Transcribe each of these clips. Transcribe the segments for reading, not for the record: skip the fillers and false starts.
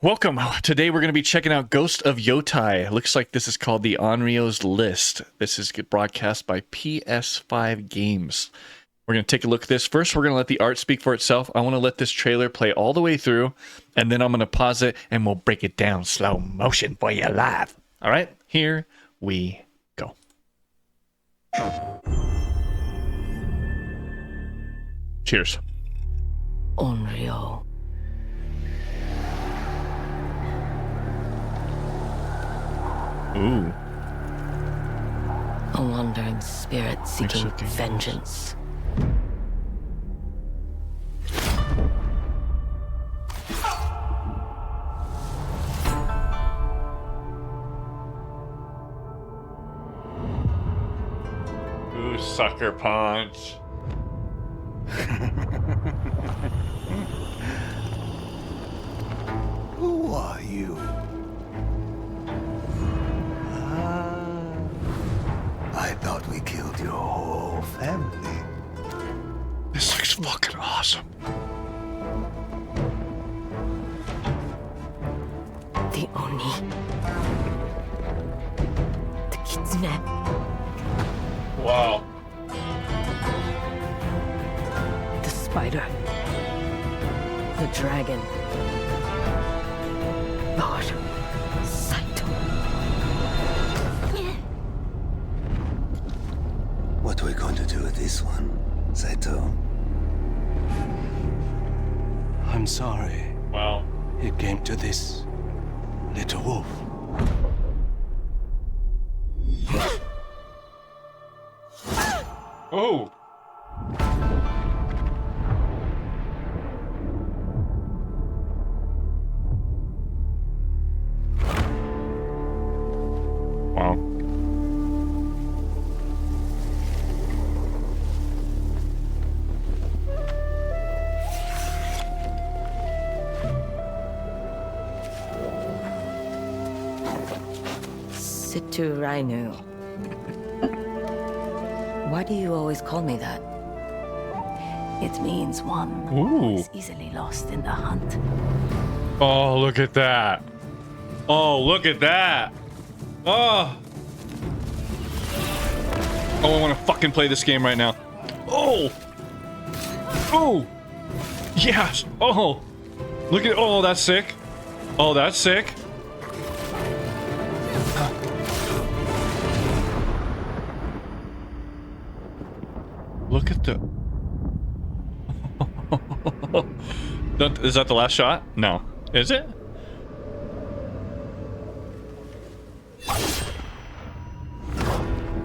Welcome. Today we're going to be checking out Ghost of Yotei. Looks like this is called the Onryo's List. This is broadcast by PS5 Games. We're going to take a look at this. First, we're going to let the art speak for itself. I want to let this trailer play all the way through, and then I'm going to pause it, and we'll break it down slow motion for you live. All right, here we go. Cheers. Onryo. Ooh. A wandering spirit seeking vengeance. Ooh, sucker punch. Who are you? I thought we killed your whole family. This looks fucking awesome. The Oni. The Kitsune. Wow. The spider. The dragon. Lord Saito. What are we going to do with this one, Saito? I'm sorry. Wow. It came to this, little wolf. Oh. Wow. Situ Rainu. Why do you always call me that? It means one who is easily lost in the hunt. Oh, look at that. Oh, look at that. Oh. Oh, I want to fucking play this game right now. Oh. Oh. Yes. Oh. Look at, oh, that's sick. Oh, that's sick. Look at the... Is that the last shot? No. Is it?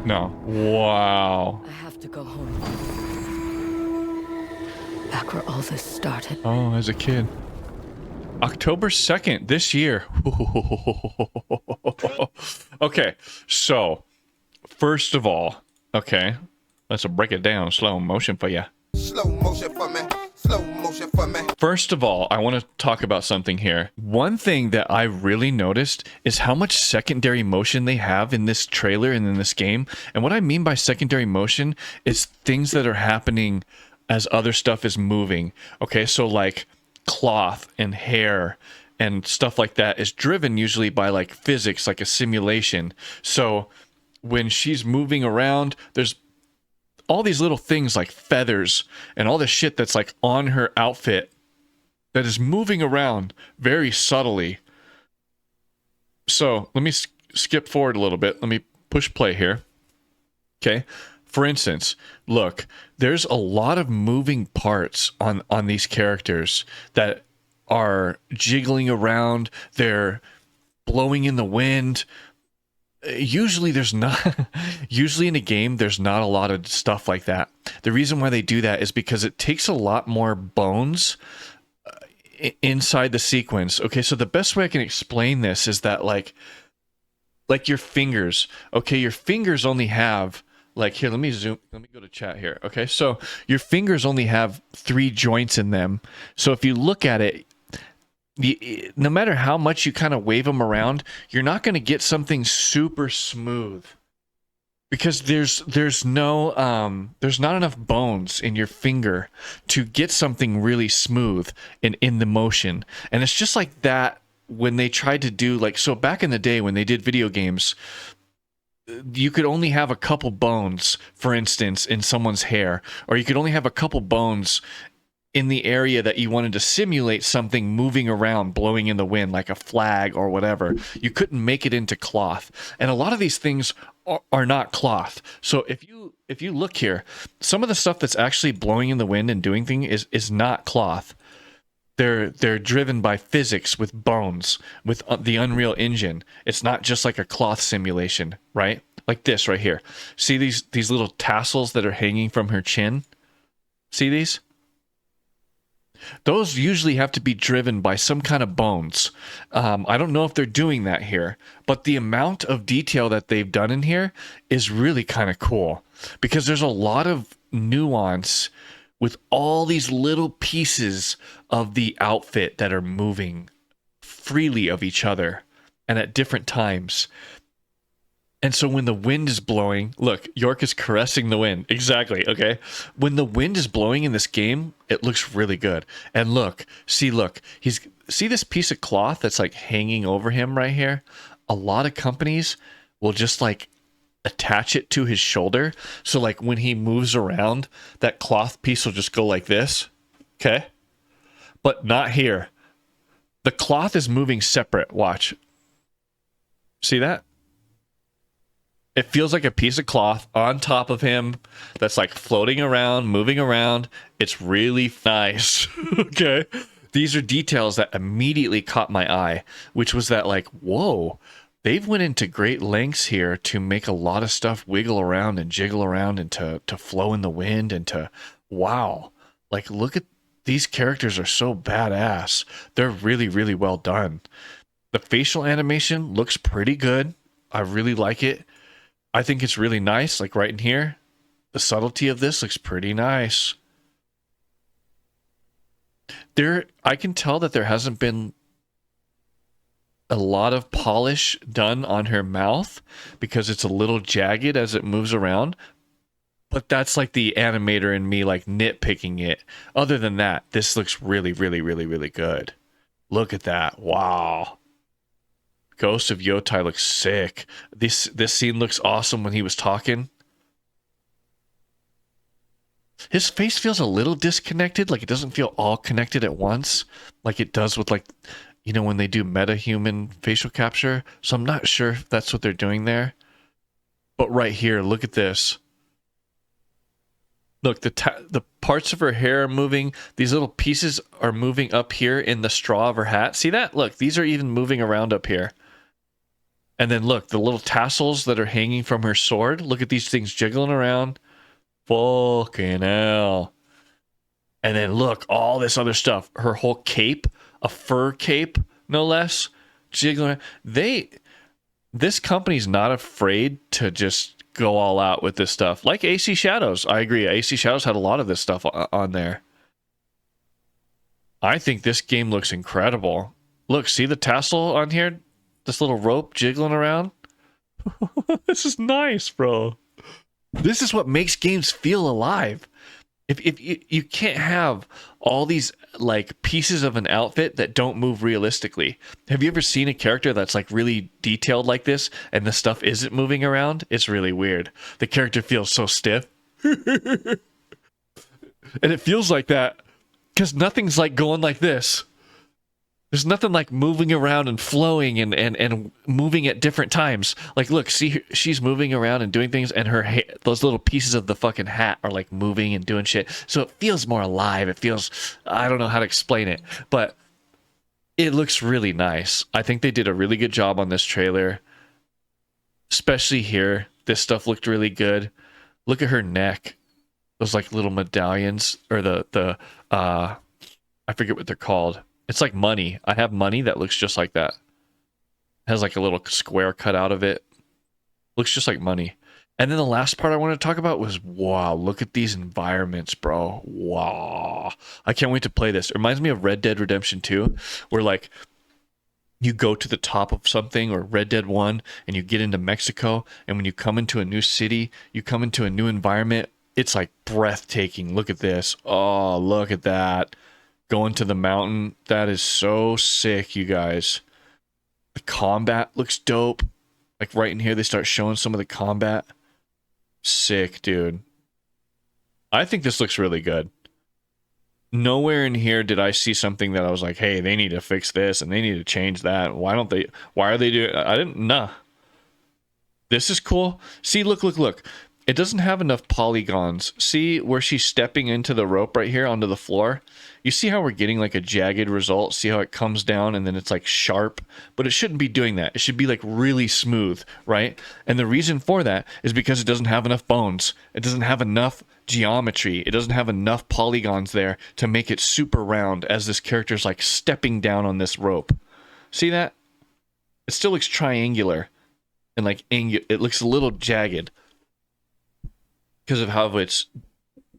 No. Wow. I have to go home. Back where all this started. Oh, as a kid. October 2nd this year. Okay, so first of all, okay, let's break it down slow motion for you. Slow motion for me. Slow motion for me. First of all, I want to talk about something here. One thing that I really noticed is how much secondary motion they have in this trailer and in this game. And what I mean by secondary motion is things that are happening as other stuff is moving. Okay, so like cloth and hair and stuff like that is driven usually by like physics, like a simulation. So when she's moving around, there's all these little things like feathers and all the shit that's like on her outfit that is moving around very subtly. So let me skip forward a little bit. Let me push play here. Okay. For instance, look, there's a lot of moving parts on these characters that are jiggling around. They're blowing in the wind. Usually there's not, usually in a game, there's not a lot of stuff like that. The reason why they do that is because it takes a lot more bones inside the sequence. Okay, so the best way I can explain this is that like your fingers, okay, your fingers only have, like, here, let me go to chat here. Okay, so your fingers only have 3 joints in them. So if you look at it, no matter how much you kind of wave them around, you're not going to get something super smooth. because there's not enough bones in your finger to get something really smooth in the motion. And it's just like that when they tried to do like, so back in the day when they did video games, you could only have a couple bones, for instance, in someone's hair, or you could only have a couple bones in the area that you wanted to simulate something moving around, blowing in the wind, like a flag or whatever. You couldn't make it into cloth. And a lot of these things are not cloth. So if you look here, some of the stuff that's actually blowing in the wind and doing things is not cloth. They're driven by physics with bones, with the Unreal Engine. It's not just like a cloth simulation, right? Like this right here. See these little tassels that are hanging from her chin? See these? Those usually have to be driven by some kind of bones. I don't know if they're doing that here, but the amount of detail that they've done in here is really kind of cool because there's a lot of nuance with all these little pieces of the outfit that are moving freely of each other and at different times. And so when the wind is blowing, look, York is caressing the wind. Exactly, okay? When the wind is blowing in this game, it looks really good. And look, see this piece of cloth that's like hanging over him right here? A lot of companies will just like attach it to his shoulder. So like when he moves around, that cloth piece will just go like this. Okay? But not here. The cloth is moving separate. Watch. See that? It feels like a piece of cloth on top of him that's like floating around, moving around. It's really nice. Okay? These are details that immediately caught my eye, which was that like, whoa, they've went into great lengths here to make a lot of stuff wiggle around and jiggle around and to flow in the wind and to, wow. Like, look at these characters are so badass. They're really, really well done. The facial animation looks pretty good. I really like it. I think it's really nice. Like right in here, the subtlety of this looks pretty nice. I can tell that there hasn't been a lot of polish done on her mouth because it's a little jagged as it moves around. But that's like the animator in me like nitpicking it. Other than that, this looks really, really, really, really good. Look at that. Wow. Ghost of Yotei looks sick. This scene looks awesome when he was talking. His face feels a little disconnected, like it doesn't feel all connected at once, like it does with like, you know, when they do meta-human facial capture. So I'm not sure if that's what they're doing there. But right here, look at this. Look, the parts of her hair are moving. These little pieces are moving up here in the straw of her hat. See that? Look, these are even moving around up here. And then look, the little tassels that are hanging from her sword. Look at these things jiggling around. Fucking hell. And then look, all this other stuff. Her whole cape, a fur cape, no less, jiggling around. This company's not afraid to just go all out with this stuff. Like AC Shadows. I agree. AC Shadows had a lot of this stuff on there. I think this game looks incredible. Look, see the tassel on here? This little rope jiggling around? This is nice, bro. This is what makes games feel alive. If you can't have all these like pieces of an outfit that don't move realistically. Have you ever seen a character that's like really detailed like this and the stuff isn't moving around? It's really weird. The character feels so stiff. And it feels like that because nothing's like going like this. There's nothing like moving around and flowing and moving at different times. Like, look, see, she's moving around and doing things, and her those little pieces of the fucking hat are like moving and doing shit. So it feels more alive. It feels, I don't know how to explain it, but it looks really nice. I think they did a really good job on this trailer, especially here. This stuff looked really good. Look at her neck. Those like little medallions, or the I forget what they're called. It's like money. I have money that looks just like that. Has like a little square cut out of it. Looks just like money. And then the last part I wanted to talk about was, wow, look at these environments, bro. Wow. I can't wait to play this. It reminds me of Red Dead Redemption 2, where like you go to the top of something, or Red Dead 1, and you get into Mexico, and when you come into a new city, you come into a new environment, it's like breathtaking. Look at this. Oh, look at that. Going to the mountain. That is so sick, you guys. The combat looks dope. Like right in here, they start showing some of the combat. Sick, dude. I think this looks really good. Nowhere in here did I see something that I was like, hey, they need to fix this and they need to change that. Why are they doing, I didn't, nah. This is cool. See, look. It doesn't have enough polygons. See where she's stepping into the rope right here onto the floor? You see how we're getting like a jagged result? See how it comes down and then it's like sharp? But it shouldn't be doing that. It should be like really smooth, right? And the reason for that is because it doesn't have enough bones. It doesn't have enough geometry. It doesn't have enough polygons there to make it super round as this character's like stepping down on this rope. See that? It still looks triangular and like it looks a little jagged because of how it's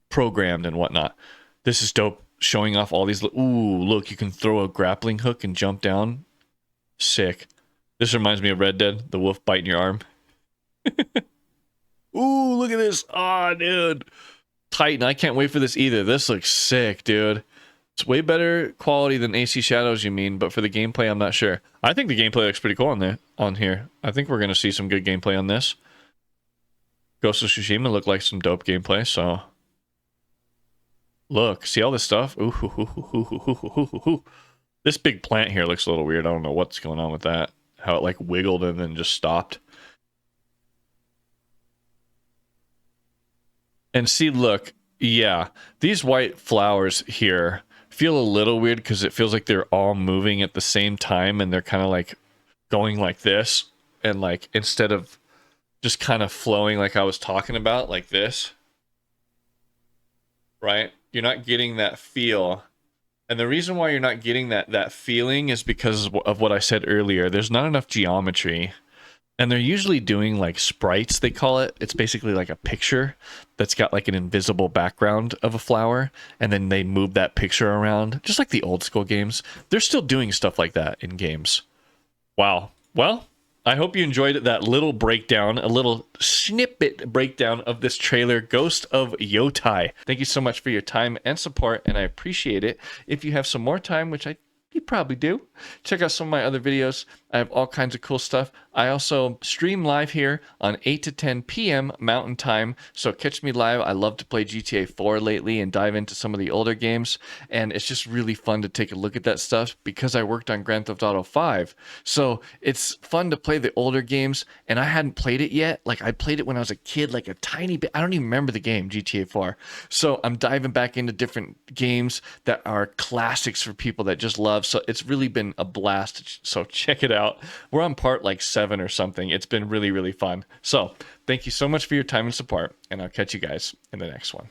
programmed and whatnot. This is dope. Showing off all these. Ooh, look, you can throw a grappling hook and jump down. Sick. This reminds me of Red Dead, the wolf biting your arm. Ooh, look at this. Ah, dude. Titan, I can't wait for this either. This looks sick, dude. It's way better quality than AC Shadows, you mean, but for the gameplay, I'm not sure. I think the gameplay looks pretty cool on here. I think we're going to see some good gameplay on this. Ghost of Tsushima looked like some dope gameplay, so... Look, see all this stuff? Ooh. This big plant here looks a little weird. I don't know what's going on with that. How it like wiggled and then just stopped. And see, look, yeah, these white flowers here feel a little weird because it feels like they're all moving at the same time and they're kind of like going like this. And like instead of just kind of flowing like I was talking about, like this. Right? You're not getting that feel. And the reason why you're not getting that feeling is because of what I said earlier. There's not enough geometry. And they're usually doing like sprites, they call it. It's basically like a picture that's got like an invisible background of a flower. And then they move that picture around. Just like the old school games. They're still doing stuff like that in games. Wow. Well, I hope you enjoyed that little breakdown, a little snippet breakdown of this trailer, Ghost of Yotei. Thank you so much for your time and support, and I appreciate it. If you have some more time, which you probably do, check out some of my other videos. I have all kinds of cool stuff. I also stream live here on 8 to 10 p.m. Mountain Time, so catch me live. I love to play GTA 4 lately and dive into some of the older games, and it's just really fun to take a look at that stuff because I worked on Grand Theft Auto 5. So it's fun to play the older games, and I hadn't played it yet. Like, I played it when I was a kid, like a tiny bit. I don't even remember the game, GTA 4. So I'm diving back into different games that are classics for people that just love. So it's really been a blast. So check it out. We're on part like 7 or something. It's been really, really fun. So thank you so much for your time and support, and I'll catch you guys in the next one.